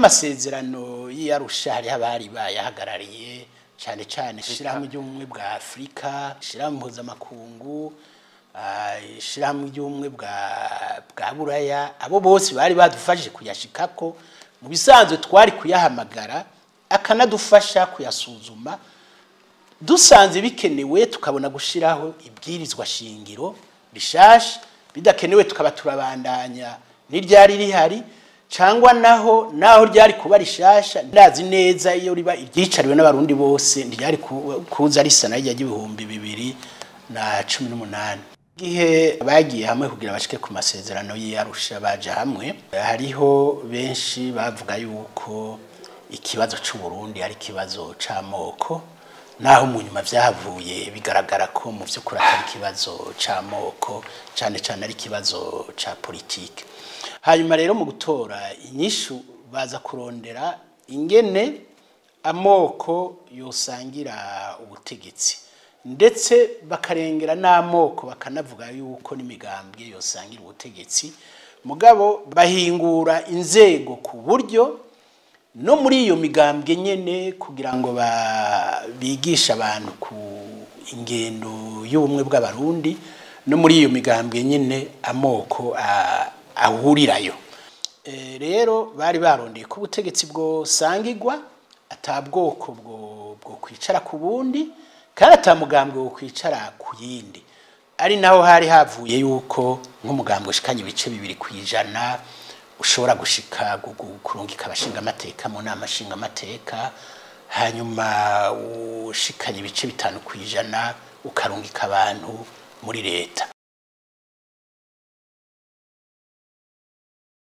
y'amasezerano y'Arusha hari abari bayahagarariye cyane cyane ishirahamwe ry'ubumwe bwa Afrika, ishirahamwe mpuzamakungu, ishirahamwe ry'ubumwe bwa Buraya. Abo bose bari badufashije kuyashikako. Mu bisanzwe twari kuyahamagara akanadufasha kuyasuzuma, dusanze bikenewe tukabona gushiraho ibwirizwa shingiro rishasha, bidakenewe tukaba turabandanya n'iryari rihari, cyangwa naho ryari kuba rishasha. Ndazi neza iyo riba iryicariwe n'abarundi bose ryari kuza risana rya 2018. Gihe bagiye hamwe kugira bashike ku masezerano y'Arusha, baje hamwe, hariho benshi bavuga yuko ikibazo cy'u Burundi ari kibazo c'amoko, naho mu nyuma vyahavuye bigaragara ko mu vy'ukuri atari kibazo c'amoko, cyane cyane ari kibazo ca politike. Hanyuma rero mu gutora inyishu baza kurondera ingene amoko yosangira ubutegetsi, ndetse bakarengera n'amoko, bakanavuga yuko n'imigambwe yosangira ubutegetsi. Mugabo bahingura inzego ku buryo no muri iyo migambwe nyene kugira ngo bigisha abantu ku ingendo y'ubumwe bw'abarundi, no muri iyo migambwe nyene amoko ahurirayo. Rero bari barondeye ko ubutegetsi bwo sangirwa, atabwoko bwo kwicara ku bundi, kandi atamugambwe wo kwicara ku yindi. Ari naho hari havuye yuko nk'umugambwe ushikanye ibice 2% ushobora gushika kurungika abashinga amateka mu nama nshinga amateka, hanyuma ushikanye ibice 5% ukarungika abantu muri leta.